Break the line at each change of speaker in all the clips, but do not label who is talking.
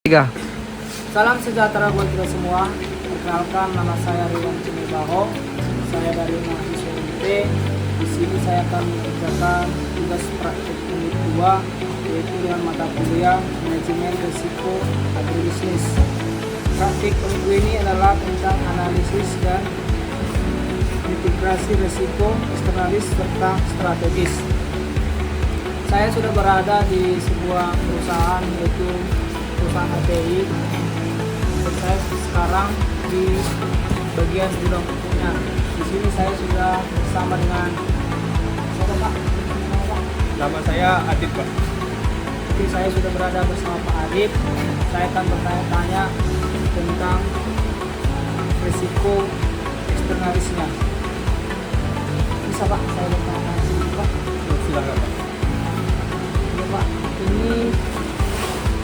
Tiga.
Salam sejahtera buat kita semua. Perkenalkan, nama saya Riwan Cimebaho. Saya dari mahasiswa UNT. Di sini saya akan mengerjakan tugas praktik unit 2, yaitu dengan mata kuliah manajemen risiko agribisnis. Praktik unit 2 ini adalah tentang analisis dan mitigasi risiko eksternalis serta strategis. Saya sudah berada di sebuah perusahaan, yaitu perusahaan API. Saya sekarang di bagian gudang pupuknya. Di sini saya sudah bersama dengan siapa Pak?
Nama saya Adit, Pak.
Jadi saya sudah berada bersama Pak Adit. Saya akan bertanya-tanya tentang risiko eksternalisnya. Bisa Pak, saya bertanya Pak.
Silakan, Pak.
Ya Pak, ini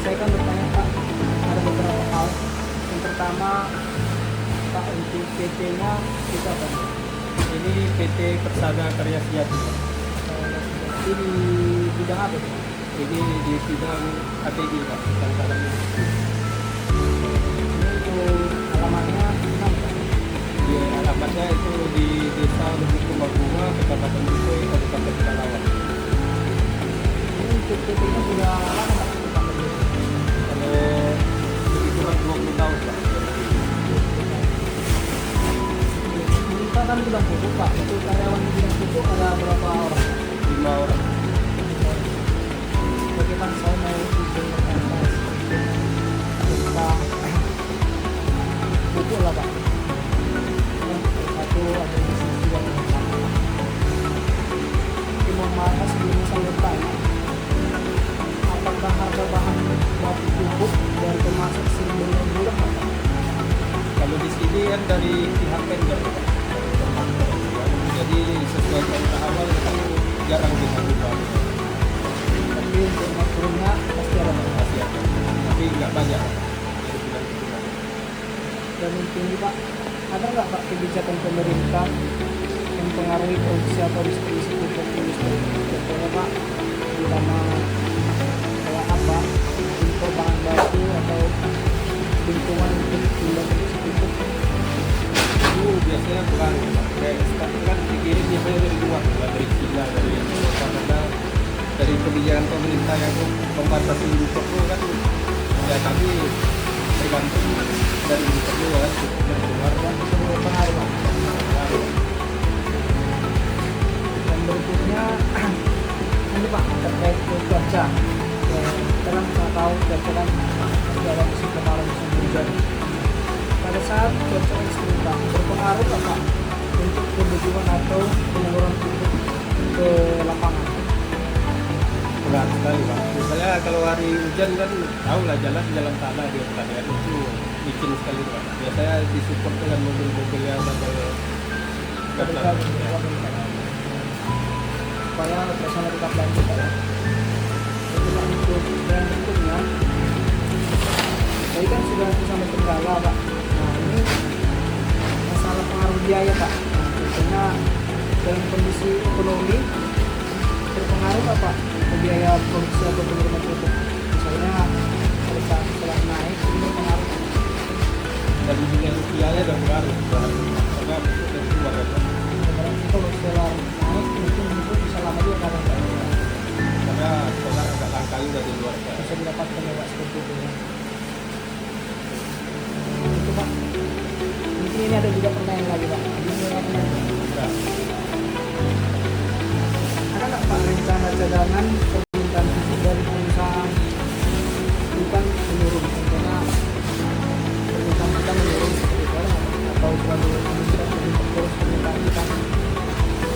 saya akan bertanya Pak, ada beberapa hal. Yang pertama, Pak, untuk PT-nya kita apa?
Ini PT Persada Karya Sejati, Pak.
Ini di bidang apa Pak?
Ini di bidang ATG, Pak. Tangkalan ini.
Ini untuk alamatnya di mana Pak?
Di alamatnya itu di Desa Lubuk Bunga, Kecamatan Bukoy, Kabupaten Karawang.
Ini untuk PT-nya sudah lama Pak?
Kalau lebih kurang 20 tahun, Pak.
Kita kan bidang pupuk Pak, untuk karyawan di bidang pupuk ada berapa orang?
5 orang.
Bagaimana saya mau izin tentang pupuk lah Pak. Satu ada bisnis juga dengan sama. Tapi mohon maaf sebelumnya saya bertanya, apakah harga bahan baku pupuk dari pemasok sebelumnya murah Pak?
Kalau di sini kan dari pihak vendor, Pak. Jadi sesuai kontrak awal itu jarang bisa berubah.
Tapi untuk naik turunnya pasti ada Pak.
Pasti ada. Tapi nggak banyak. Dari bulan ke bulan.
Dan untuk ini Pak, ada nggak Pak kebijakan pemerintah yang mempengaruhi produksi atau distribusi pupuk industri? Contohnya Pak, terutama kayak apa, impor bahan baku atau lingkungan untuk jumlah produksi pupuk.
Itu biasanya bukan kayak sekarang kan dikirim biasanya dari luar, bukan dari China, dari Kanada, dari kebijakan pemerintah yang membatasi impor itu kan ya, tapi tergantung dari impor luar dari luar kan
Semua pengaruh Pak.
pengaruh.
Dan berikutnya ini Pak terkait cuaca. Sekarang kita tahu cuaca kan sudah ada musim kemarau, musim hujan. Pada saat cuaca ekstrim Pak, berpengaruh nggak Pak untuk kebutuhan atau penyaluran pupuk ke lapangan?
Berat sekali, Pak. Misalnya kalau hari hujan kan tahu lah jalan tanah di pertanian itu licin sekali, Pak. Biasanya disupport dengan mobil-mobil yang ada
Supaya operasional tetap lanjut Pak. Jadi Pak, untuk yang berikutnya, tadi kan sudah sampai kendala Pak. Nah ini masalah pengaruh biaya Pak. Nah, contohnya dalam kondisi ekonomi berpengaruh nggak Pak ke biaya produksi atau pengiriman pupuk? Misalnya pada saat setelah naik ini berpengaruh.
dari nilai rupiahnya dan pengaruh karena dari luar kan.
Berarti kalau setelah naik mungkin pupuk bisa lama juga kadang Pak.
Karena solar agak langka juga di luar kan.
Bisa didapatkan ya Pak seperti itu ya. Itu Pak. Mungkin ini ada juga pertanyaan lagi Pak. Ini apa namanya?
Nah,
Ada nggak Pak rencana cadangan permintaan pupuk dari perusahaan bukan menurun? Contohnya permintaan kita menurun seperti itu ada nggak, Pak? Atau terlalu meningkat terus permintaan kita?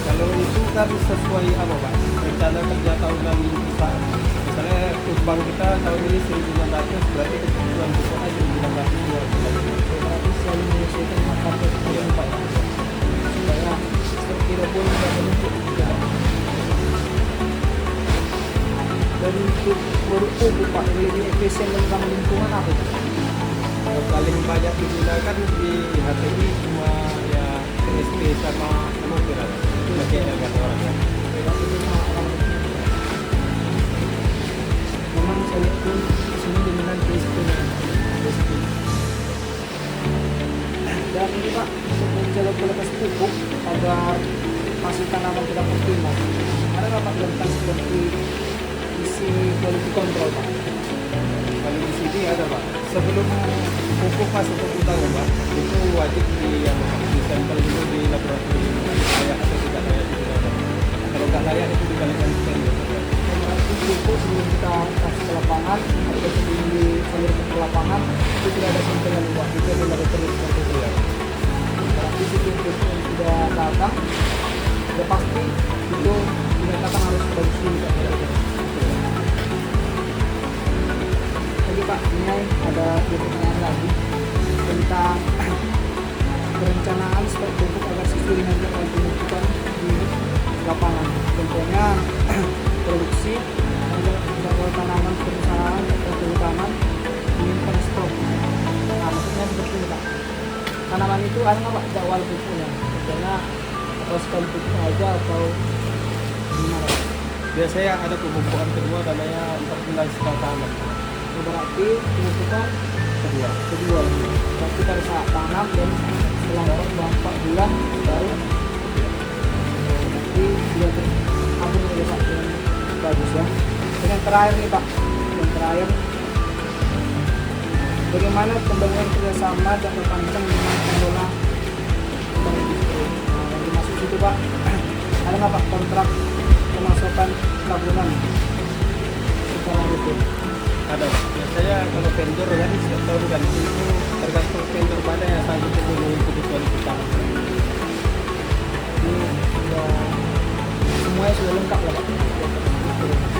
kalau itu kan sesuai apa, Pak? Rencana kerja tahunan perusahaan. Misalnya utbang kita tahun ini 1.600, berarti kebutuhan pupuk aja 1.600
Berarti selalu menyesuaikan dengan target yang Pak ya. Supaya tidak pun tidak menumpuk ya. Dan untuk produk pupuk Pak yang lebih efisien dan ramah lingkungan apa itu?
Yang paling banyak digunakan di HTI cuma ya PSP sama mobil. Itu lagi yang kata orang kan.
Berarti itu sama orang memang saya pun sini dengan PSP menjaga kualitas pupuk agar hasil tanaman tidak optimal. Ada nggak Pak tentang seperti isi quality control Pak?
Kalau di sini ada Pak, sebelum pupuk masuk ke gudang Pak, itu wajib di sampel dulu di laboratorium layak atau tidak layak itu ada. Kalau nggak layak itu dikalikan steril.
Berarti pupuk sebelum kita kasih ke lapangan atau sebelum disalurkan ke lapangan itu tidak ada sampel yang luar, itu adalah laboratorium control.
Ya.
Berarti sebelum pupuk yang sudah datang, sudah pasti itu dinyatakan harus produksi. Jadi Pak, ini ada dua pertanyaan lagi tentang perencanaan stok pupuk agar sesuai dengan yang dibutuhkan di lapangan. Contohnya produksi jadwal tanaman perusahaan atau kehutanan menyimpan stok. Nah, maksudnya seperti ini Pak. Tanaman itu ada nggak Pak jadwal pupuknya? Contohnya atau sekali pupuk aja atau gimana Pak?
Biasanya ada pemupukan kedua dananya 4 bulan setelah tanam.
Berarti pemupukan
Kedua.
kedua berarti pada saat tanam dan setelah 4 bulan baru berarti sudah terabur oleh Pak yang bagus ya. Dan yang terakhir nih Pak, yang terakhir bagaimana pembangunan kerjasama jangka panjang dengan pengelola bank industri. Nah, yang dimaksud itu Pak, ada nggak Pak kontrak pemasukan tahunan secara rutin?
Ada. Biasanya kalau vendor kan setiap tahun ganti itu tergantung vendor mana yang sanggup memenuhi kebutuhan kita.
Ini sudah semuanya sudah lengkap lah Pak.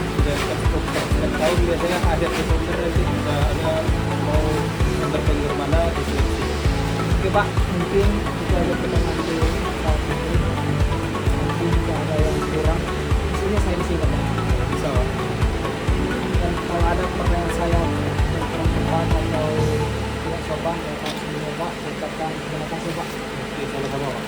Sudah setiap tahun biasanya akhir Desember nanti sudah ada mau vendor mana gitu.
Oke Pak, mungkin itu aja pertanyaan di saat ini. Mungkin jika ada yang kurang, isinya saya di sini Pak.
Bisa Pak.
Dan kalau ada pertanyaan saya yang kurang tepat atau tidak sopan, saya akan mencoba. Ucapkan terima kasih Pak.
Oke, sama-sama Pak.